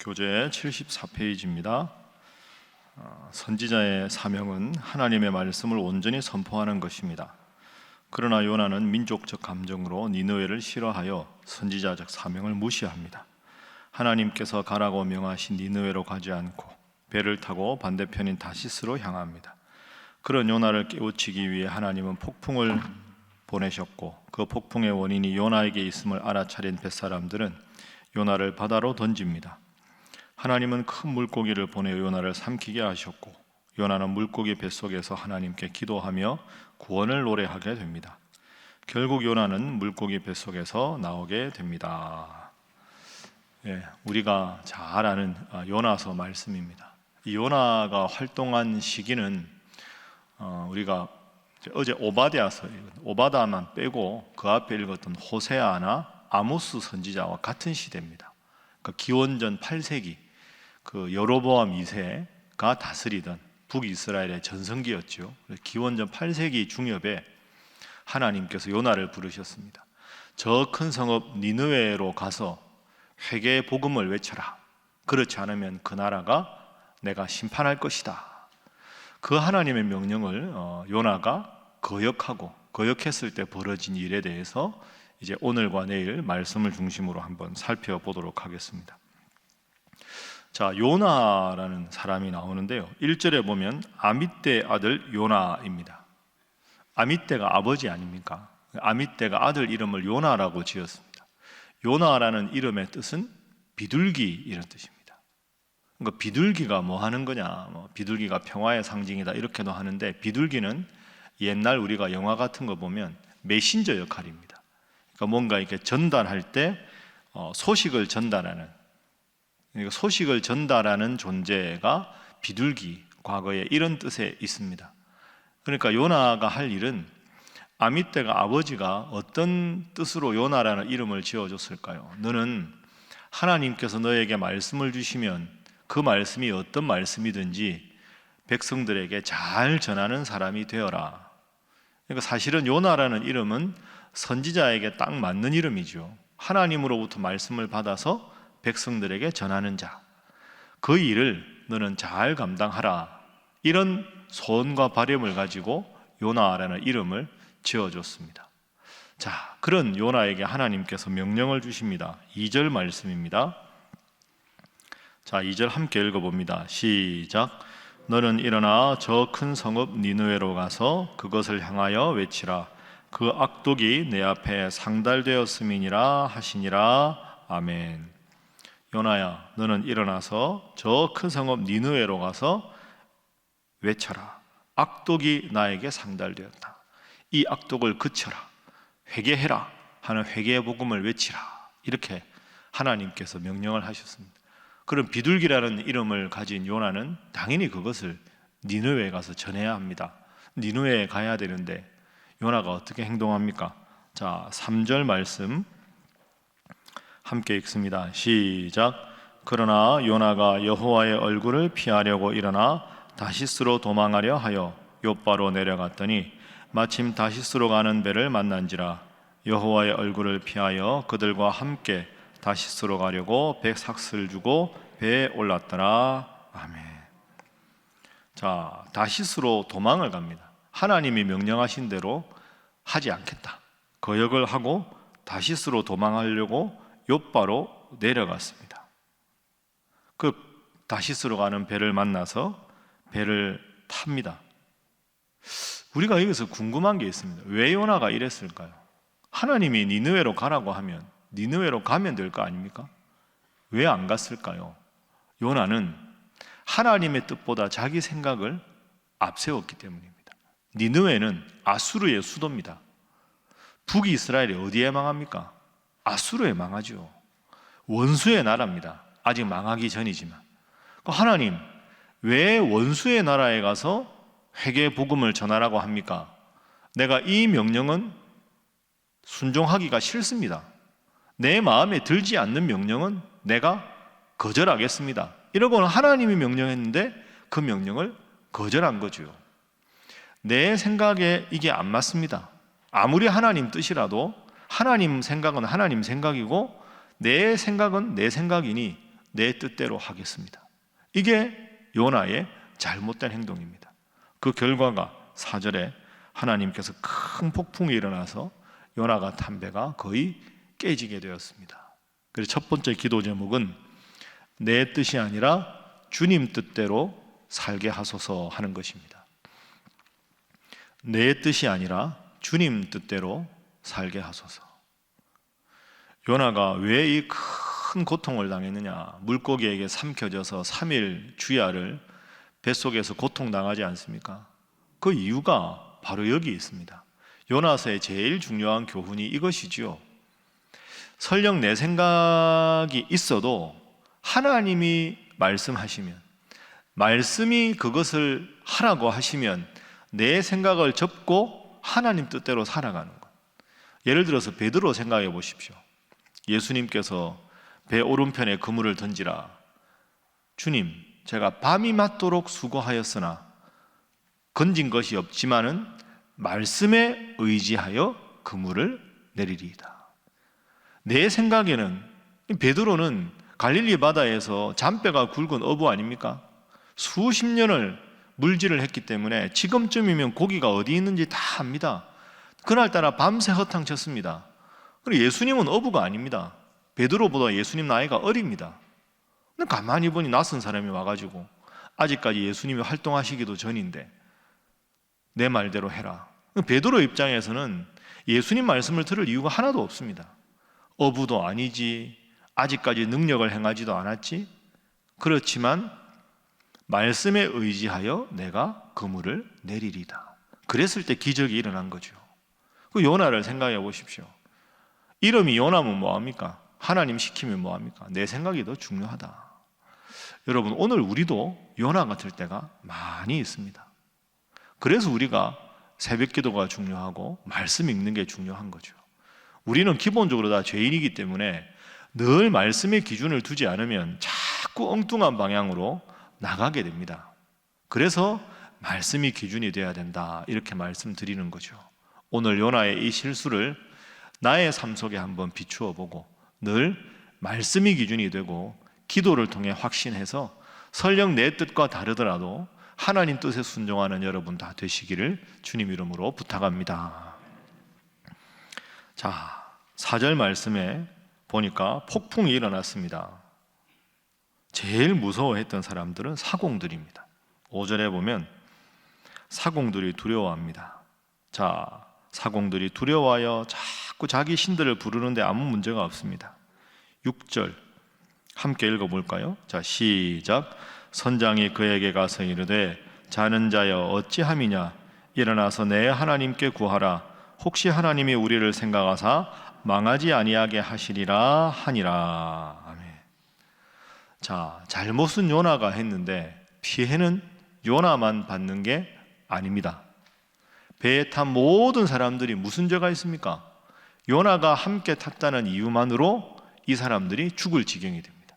교재 74페이지입니다. 선지자의 사명은 하나님의 말씀을 온전히 선포하는 것입니다. 그러나 요나는 민족적 감정으로 니느웨를 싫어하여 선지자적 사명을 무시합니다. 하나님께서 가라고 명하신 니느웨로 가지 않고 배를 타고 반대편인 다시스로 향합니다. 그런 요나를 깨우치기 위해 하나님은 폭풍을 보내셨고, 그 폭풍의 원인이 요나에게 있음을 알아차린 뱃사람들은 요나를 바다로 던집니다. 하나님은 큰 물고기를 보내 요나를 삼키게 하셨고, 요나는 물고기 뱃속에서 하나님께 기도하며 구원을 노래하게 됩니다. 결국 요나는 물고기 뱃속에서 나오게 됩니다. 우리가 잘 아는 요나서 말씀입니다. 이 요나가 활동한 시기는 우리가 어제 오바댜서, 오바다만 빼고 그 앞에 읽었던 호세아나 아모스 선지자와 같은 시대입니다. 그러니까 기원전 8세기 그 여로보암 2세가 다스리던 북이스라엘의 전성기였죠. 기원전 8세기 중엽에 하나님께서 요나를 부르셨습니다. 저 큰 성읍 니느웨로 가서 회개의 복음을 외쳐라. 그렇지 않으면 그 나라가 내가 심판할 것이다. 그 하나님의 명령을 요나가 거역했을 때 벌어진 일에 대해서 이제 오늘과 내일 말씀을 중심으로 한번 살펴보도록 하겠습니다. 자, 요나라는 사람이 나오는데요, 1절에 보면 아밋떼 아들 요나입니다. 아밋떼가 아버지 아닙니까? 아밋떼가 아들 이름을 요나라고 지었습니다. 요나라는 이름의 뜻은 비둘기 이런 뜻입니다. 그러니까 비둘기가 뭐 하는 거냐, 비둘기가 평화의 상징이다 이렇게도 하는데, 비둘기는 옛날 우리가 영화 같은 거 보면 메신저 역할입니다. 그러니까 뭔가 이렇게 전달할 때 소식을 전달하는, 그러니까 소식을 전달하는 존재가 비둘기, 과거에 이런 뜻에 있습니다. 그러니까 요나가 할 일은, 아밋떼가 아버지가 어떤 뜻으로 요나라는 이름을 지어줬을까요? 너는 하나님께서 너에게 말씀을 주시면 그 말씀이 어떤 말씀이든지 백성들에게 잘 전하는 사람이 되어라. 그러니까 사실은 요나라는 이름은 선지자에게 딱 맞는 이름이죠. 하나님으로부터 말씀을 받아서 백성들에게 전하는 자, 그 일을 너는 잘 감당하라, 이런 소원과 바람을 가지고 요나라는 이름을 지어줬습니다. 자, 그런 요나에게 하나님께서 명령을 주십니다. 2절 말씀입니다. 자, 2절 함께 읽어봅니다. 시작. 너는 일어나 저 큰 성읍 니느웨로 가서 그것을 향하여 외치라. 그 악독이 내 앞에 상달되었음이니라 하시니라. 아멘. 요나야, 너는 일어나서 저 큰 성읍 니느웨로 가서 외쳐라. 악독이 나에게 상달되었다. 이 악독을 그쳐라, 회개해라 하는 회개의 복음을 외치라. 이렇게 하나님께서 명령을 하셨습니다. 그런 비둘기라는 이름을 가진 요나는 당연히 그것을 니느웨에 가서 전해야 합니다. 니느웨에 가야 되는데 요나가 어떻게 행동합니까? 자, 3절 말씀 함께 읽습니다. 시작. 그러나 요나가 여호와의 얼굴을 피하려고 일어나 다시스로 도망하려 하여 욥바로 내려갔더니 마침 다시스로 가는 배를 만난지라. 여호와의 얼굴을 피하여 그들과 함께 다시스로 가려고 백삭스를 주고 배에 올랐더라. 아멘. 자, 다시스로 도망을 갑니다. 하나님이 명령하신 대로 하지 않겠다, 거역을 하고 다시스로 도망하려고 욥바로 내려갔습니다. 그 다시스로 가는 배를 만나서 배를 탑니다. 우리가 여기서 궁금한 게 있습니다. 왜 요나가 이랬을까요? 하나님이 니느웨로 가라고 하면 니느웨로 가면 될 거 아닙니까? 왜 안 갔을까요? 요나는 하나님의 뜻보다 자기 생각을 앞세웠기 때문입니다. 니느웨는 아수르의 수도입니다. 북이스라엘이 어디에 망합니까? 아수르에 망하죠. 원수의 나라입니다. 아직 망하기 전이지만. 하나님, 왜 원수의 나라에 가서 회개의 복음을 전하라고 합니까? 내가 이 명령은 순종하기가 싫습니다. 내 마음에 들지 않는 명령은 내가 거절하겠습니다. 이러고는 하나님이 명령했는데 그 명령을 거절한 거죠. 내 생각에 이게 안 맞습니다. 아무리 하나님 뜻이라도 하나님 생각은 하나님 생각이고 내 생각은 내 생각이니 내 뜻대로 하겠습니다. 이게 요나의 잘못된 행동입니다. 그 결과가 4절에 하나님께서 큰 폭풍이 일어나서 요나가 탄 배가 거의 깨지게 되었습니다. 그래서 첫 번째 기도 제목은 내 뜻이 아니라 주님 뜻대로 살게 하소서 하는 것입니다. 내 뜻이 아니라 주님 뜻대로 살게 하소서. 요나가 왜 이 큰 고통을 당했느냐? 물고기에게 삼켜져서 3일 주야를 뱃속에서 고통당하지 않습니까? 그 이유가 바로 여기 있습니다. 요나서의 제일 중요한 교훈이 이것이지요. 설령 내 생각이 있어도 하나님이 말씀하시면, 말씀이 그것을 하라고 하시면 내 생각을 접고 하나님 뜻대로 살아가는 것. 예를 들어서 베드로 생각해 보십시오. 예수님께서 배 오른편에 그물을 던지라. 주님, 제가 밤이 맞도록 수고하였으나 건진 것이 없지만은 말씀에 의지하여 그물을 내리리이다. 내 생각에는 베드로는 갈릴리 바다에서 잔뼈가 굵은 어부 아닙니까? 수십 년을 물질을 했기 때문에 지금쯤이면 고기가 어디 있는지 다 압니다. 그날따라 밤새 허탕쳤습니다. 그리고 예수님은 어부가 아닙니다. 베드로보다 예수님 나이가 어립니다. 근데 가만히 보니 낯선 사람이 와가지고 아직까지 예수님이 활동하시기도 전인데 내 말대로 해라. 베드로 입장에서는 예수님 말씀을 들을 이유가 하나도 없습니다. 어부도 아니지, 아직까지 능력을 행하지도 않았지. 그렇지만 말씀에 의지하여 내가 그물을 내리리다. 그랬을 때 기적이 일어난 거죠. 그 요나를 생각해 보십시오. 이름이 요나면 뭐합니까? 하나님 시키면 뭐합니까? 내 생각이 더 중요하다. 여러분, 오늘 우리도 요나 같을 때가 많이 있습니다. 그래서 우리가 새벽 기도가 중요하고 말씀 읽는 게 중요한 거죠. 우리는 기본적으로 다 죄인이기 때문에 늘 말씀의 기준을 두지 않으면 자꾸 엉뚱한 방향으로 나가게 됩니다. 그래서 말씀이 기준이 돼야 된다, 이렇게 말씀드리는 거죠. 오늘 요나의 이 실수를 나의 삶 속에 한번 비추어 보고 늘 말씀이 기준이 되고 기도를 통해 확신해서 설령 내 뜻과 다르더라도 하나님 뜻에 순종하는 여러분 다 되시기를 주님 이름으로 부탁합니다. 자, 4절 말씀에 보니까 폭풍이 일어났습니다. 제일 무서워했던 사람들은 사공들입니다. 5절에 보면 사공들이 두려워합니다. 자, 사공들이 두려워하여 자꾸 자기 신들을 부르는데 아무 문제가 없습니다. 6절 함께 읽어볼까요? 자, 시작. 선장이 그에게 가서 이르되 자는 자여 어찌함이냐? 일어나서 내 하나님께 구하라. 혹시 하나님이 우리를 생각하사 망하지 아니하게 하시리라 하니라. 아멘. 자, 잘못은 요나가 했는데 피해는 요나만 받는 게 아닙니다. 배에 탄 모든 사람들이 무슨 죄가 있습니까? 요나가 함께 탔다는 이유만으로 이 사람들이 죽을 지경이 됩니다.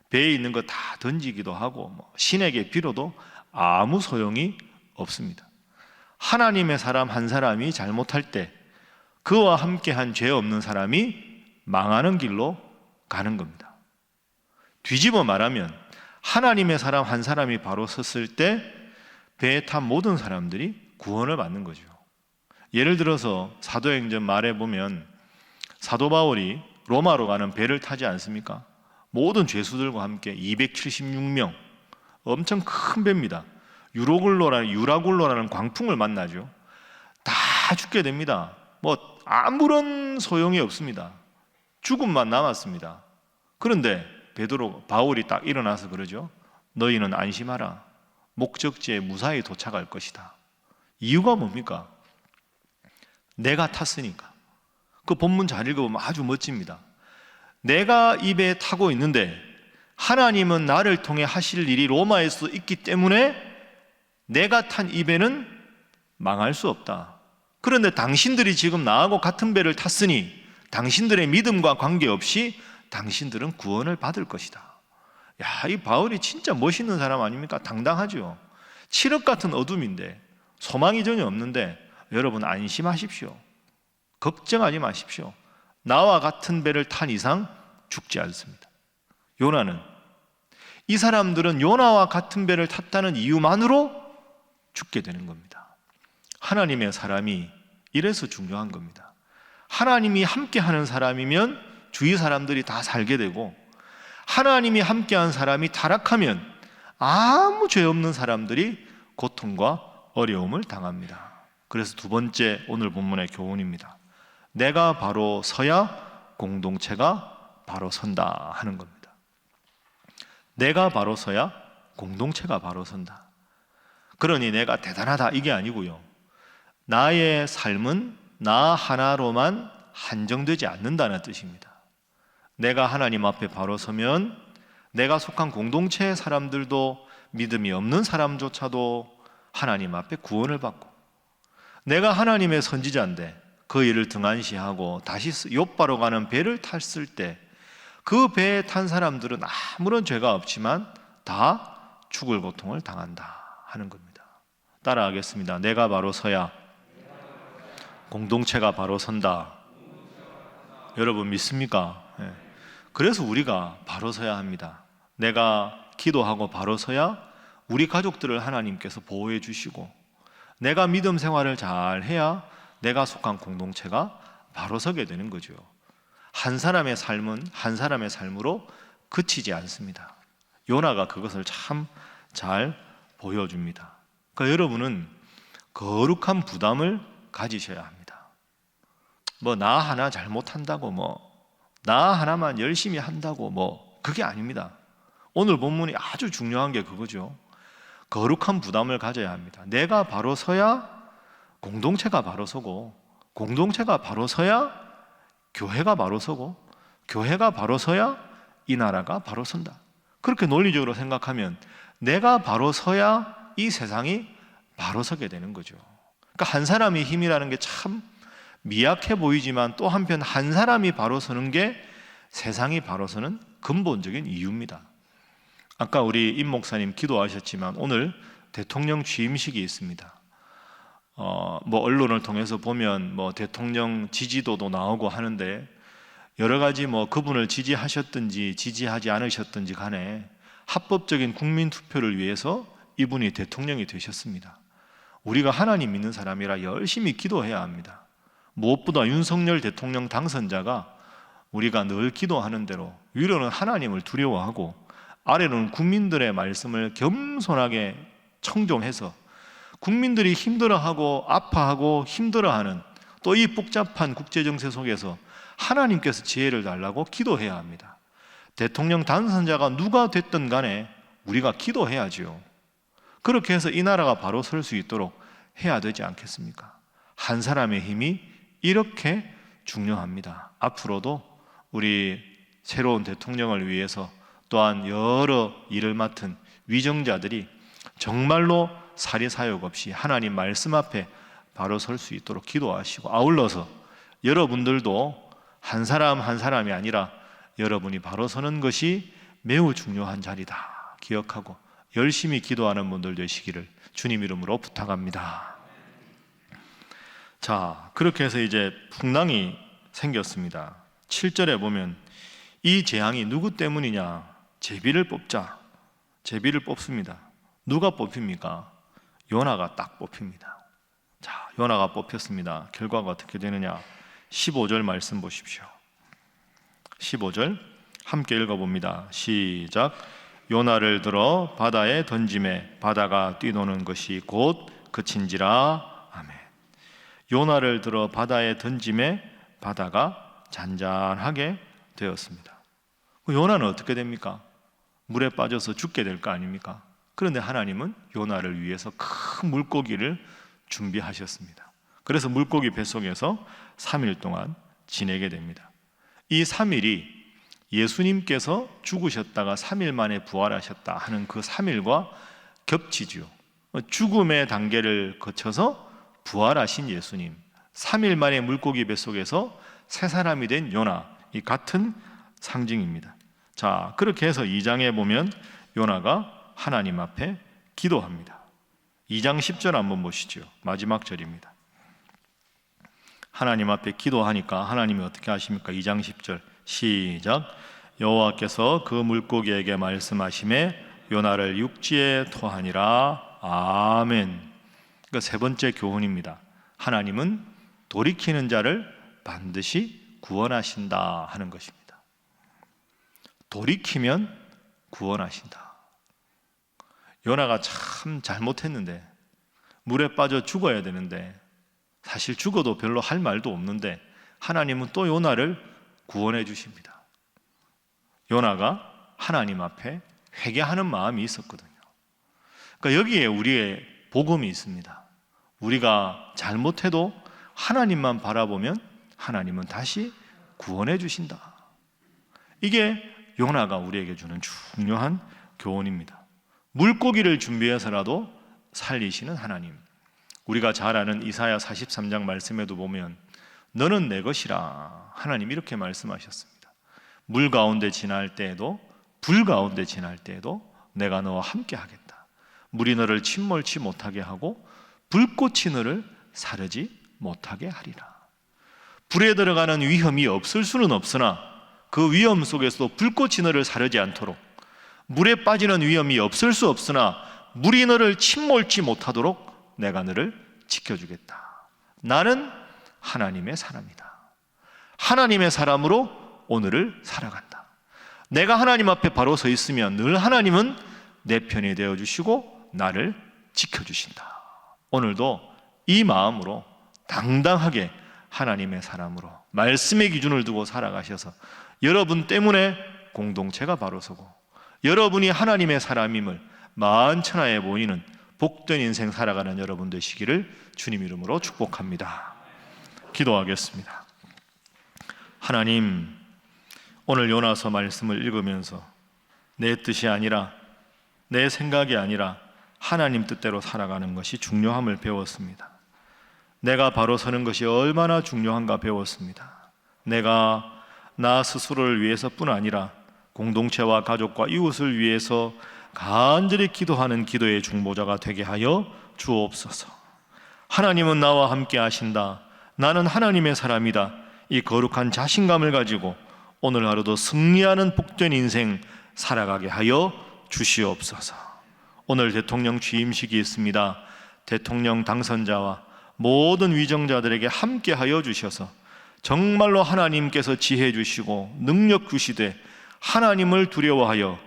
배에 있는 거 다 던지기도 하고 신에게 빌어도 아무 소용이 없습니다. 하나님의 사람 한 사람이 잘못할 때 그와 함께한 죄 없는 사람이 망하는 길로 가는 겁니다. 뒤집어 말하면 하나님의 사람 한 사람이 바로 섰을 때 배에 탄 모든 사람들이 구원을 받는 거죠. 예를 들어서 사도행전 말에 보면 사도 바울이 로마로 가는 배를 타지 않습니까? 모든 죄수들과 함께 276명, 엄청 큰 배입니다. 유라굴로라는 광풍을 만나죠. 다 죽게 됩니다. 아무런 소용이 없습니다. 죽음만 남았습니다. 그런데 바울이 딱 일어나서 그러죠. 너희는 안심하라. 목적지에 무사히 도착할 것이다. 이유가 뭡니까? 내가 탔으니까. 그 본문 잘 읽어보면 아주 멋집니다. 내가 이 배에 타고 있는데 하나님은 나를 통해 하실 일이 로마에서 있기 때문에 내가 탄 이 배는 망할 수 없다. 그런데 당신들이 지금 나하고 같은 배를 탔으니 당신들의 믿음과 관계없이 당신들은 구원을 받을 것이다. 야, 이 바울이 진짜 멋있는 사람 아닙니까? 당당하죠. 칠흑 같은 어둠인데 소망이 전혀 없는데 여러분 안심하십시오. 걱정하지 마십시오. 나와 같은 배를 탄 이상 죽지 않습니다. 요나는 이 사람들은 요나와 같은 배를 탔다는 이유만으로 죽게 되는 겁니다. 하나님의 사람이 이래서 중요한 겁니다. 하나님이 함께하는 사람이면 주위 사람들이 다 살게 되고, 하나님이 함께한 사람이 타락하면 아무 죄 없는 사람들이 고통과 어려움을 당합니다. 그래서 두 번째 오늘 본문의 교훈입니다. 내가 바로 서야 공동체가 바로 선다 하는 겁니다. 내가 바로 서야 공동체가 바로 선다. 그러니 내가 대단하다 이게 아니고요, 나의 삶은 나 하나로만 한정되지 않는다는 뜻입니다. 내가 하나님 앞에 바로 서면 내가 속한 공동체의 사람들도, 믿음이 없는 사람조차도 하나님 앞에 구원을 받고, 내가 하나님의 선지자인데 그 일을 등한시하고 다시 욥바로 가는 배를 탔을 때 그 배에 탄 사람들은 아무런 죄가 없지만 다 죽을 고통을 당한다 하는 겁니다. 따라하겠습니다. 내가 바로 서야 공동체가 바로 선다. 여러분 믿습니까? 네. 그래서 우리가 바로 서야 합니다. 내가 기도하고 바로 서야 우리 가족들을 하나님께서 보호해 주시고, 내가 믿음 생활을 잘 해야 내가 속한 공동체가 바로 서게 되는 거죠. 한 사람의 삶은 한 사람의 삶으로 그치지 않습니다. 요나가 그것을 참 잘 보여줍니다. 그러니까 여러분은 거룩한 부담을 가지셔야 합니다. 나 하나 잘못한다고, 나 하나만 열심히 한다고, 그게 아닙니다. 오늘 본문이 아주 중요한 게 그거죠. 거룩한 부담을 가져야 합니다. 내가 바로 서야 공동체가 바로 서고, 공동체가 바로 서야 교회가 바로 서고, 교회가 바로 서야 이 나라가 바로 선다. 그렇게 논리적으로 생각하면 내가 바로 서야 이 세상이 바로 서게 되는 거죠. 그러니까 한 사람의 힘이라는 게 참 미약해 보이지만, 또 한편 한 사람이 바로 서는 게 세상이 바로 서는 근본적인 이유입니다. 아까 우리 임 목사님 기도하셨지만 오늘 대통령 취임식이 있습니다. 언론을 통해서 보면 대통령 지지도도 나오고 하는데, 여러 가지 그분을 지지하셨든지 지지하지 않으셨든지 간에 합법적인 국민 투표를 위해서 이분이 대통령이 되셨습니다. 우리가 하나님 믿는 사람이라 열심히 기도해야 합니다. 무엇보다 윤석열 대통령 당선자가 우리가 늘 기도하는 대로 위로는 하나님을 두려워하고 아래로는 국민들의 말씀을 겸손하게 청종해서 국민들이 힘들어하고 아파하고 힘들어하는 또 이 복잡한 국제정세 속에서 하나님께서 지혜를 달라고 기도해야 합니다. 대통령 당선자가 누가 됐든 간에 우리가 기도해야지요. 그렇게 해서 이 나라가 바로 설 수 있도록 해야 되지 않겠습니까? 한 사람의 힘이 이렇게 중요합니다. 앞으로도 우리 새로운 대통령을 위해서 또한 여러 일을 맡은 위정자들이 정말로 사리사욕 없이 하나님 말씀 앞에 바로 설 수 있도록 기도하시고, 아울러서 여러분들도 한 사람 한 사람이 아니라 여러분이 바로 서는 것이 매우 중요한 자리다 기억하고 열심히 기도하는 분들 되시기를 주님 이름으로 부탁합니다. 자, 그렇게 해서 이제 풍랑이 생겼습니다. 7절에 보면 이 재앙이 누구 때문이냐? 제비를 뽑자. 제비를 뽑습니다. 누가 뽑힙니까? 요나가 딱 뽑힙니다. 자, 요나가 뽑혔습니다. 결과가 어떻게 되느냐? 15절 말씀 보십시오. 15절 함께 읽어봅니다. 시작. 요나를 들어 바다에 던짐에 바다가 뛰노는 것이 곧 그친지라. 아멘. 요나를 들어 바다에 던짐에 바다가 잔잔하게 되었습니다. 요나는 어떻게 됩니까? 물에 빠져서 죽게 될 거 아닙니까? 그런데 하나님은 요나를 위해서 큰 물고기를 준비하셨습니다. 그래서 물고기 뱃속에서 3일 동안 지내게 됩니다. 이 3일이 예수님께서 죽으셨다가 3일 만에 부활하셨다 하는 그 3일과 겹치죠. 죽음의 단계를 거쳐서 부활하신 예수님, 3일 만에 물고기 뱃속에서 새 사람이 된 요나, 이 같은 상징입니다. 자, 그렇게 해서 2장에 보면 요나가 하나님 앞에 기도합니다. 2장 10절 한번 보시죠. 마지막 절입니다. 하나님 앞에 기도하니까 하나님이 어떻게 하십니까? 2장 10절 시작. 여호와께서 그 물고기에게 말씀하시매 요나를 육지에 토하니라. 아멘. 그러니까 세 번째 교훈입니다. 하나님은 돌이키는 자를 반드시 구원하신다 하는 것입니다. 돌이키면 구원하신다. 요나가 참 잘못했는데, 물에 빠져 죽어야 되는데, 사실 죽어도 별로 할 말도 없는데 하나님은 또 요나를 구원해 주십니다. 요나가 하나님 앞에 회개하는 마음이 있었거든요. 그러니까 여기에 우리의 복음이 있습니다. 우리가 잘못해도 하나님만 바라보면 하나님은 다시 구원해 주신다. 이게 요나가 우리에게 주는 중요한 교훈입니다. 물고기를 준비해서라도 살리시는 하나님. 우리가 잘 아는 이사야 43장 말씀에도 보면 너는 내 것이라 하나님 이렇게 말씀하셨습니다. 물 가운데 지날 때에도 불 가운데 지날 때에도 내가 너와 함께 하겠다. 물이 너를 침몰치 못하게 하고 불꽃이 너를 사르지 못하게 하리라. 불에 들어가는 위험이 없을 수는 없으나 그 위험 속에서도 불꽃이 너를 사르지 않도록, 물에 빠지는 위험이 없을 수 없으나 물이 너를 침몰치 못하도록 내가 너를 지켜주겠다. 나는 하나님의 사람이다. 하나님의 사람으로 오늘을 살아간다. 내가 하나님 앞에 바로 서 있으면 늘 하나님은 내 편이 되어주시고 나를 지켜주신다. 오늘도 이 마음으로 당당하게 하나님의 사람으로 말씀의 기준을 두고 살아가셔서 여러분 때문에 공동체가 바로 서고 여러분이 하나님의 사람임을 만천하에 보이는 복된 인생 살아가는 여러분 되시기를 주님 이름으로 축복합니다. 기도하겠습니다. 하나님, 오늘 요나서 말씀을 읽으면서 내 뜻이 아니라 내 생각이 아니라 하나님 뜻대로 살아가는 것이 중요함을 배웠습니다. 내가 바로 서는 것이 얼마나 중요한가 배웠습니다. 내가 나 스스로를 위해서뿐 아니라 공동체와 가족과 이웃을 위해서 간절히 기도하는 기도의 중보자가 되게 하여 주옵소서. 하나님은 나와 함께 하신다. 나는 하나님의 사람이다. 이 거룩한 자신감을 가지고 오늘 하루도 승리하는 복된 인생 살아가게 하여 주시옵소서. 오늘 대통령 취임식이 있습니다. 대통령 당선자와 모든 위정자들에게 함께 하여 주셔서 정말로 하나님께서 지혜 주시고 능력 주시되 하나님을 두려워하여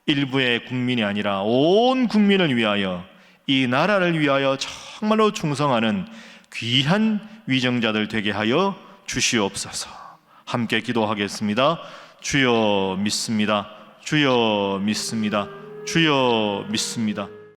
일부의 국민이 아니라 온 국민을 위하여 이 나라를 위하여 정말로 충성하는 귀한 위정자들 되게 하여 주시옵소서. 함께 기도하겠습니다. 주여 믿습니다. 주여 믿습니다. 주여 믿습니다.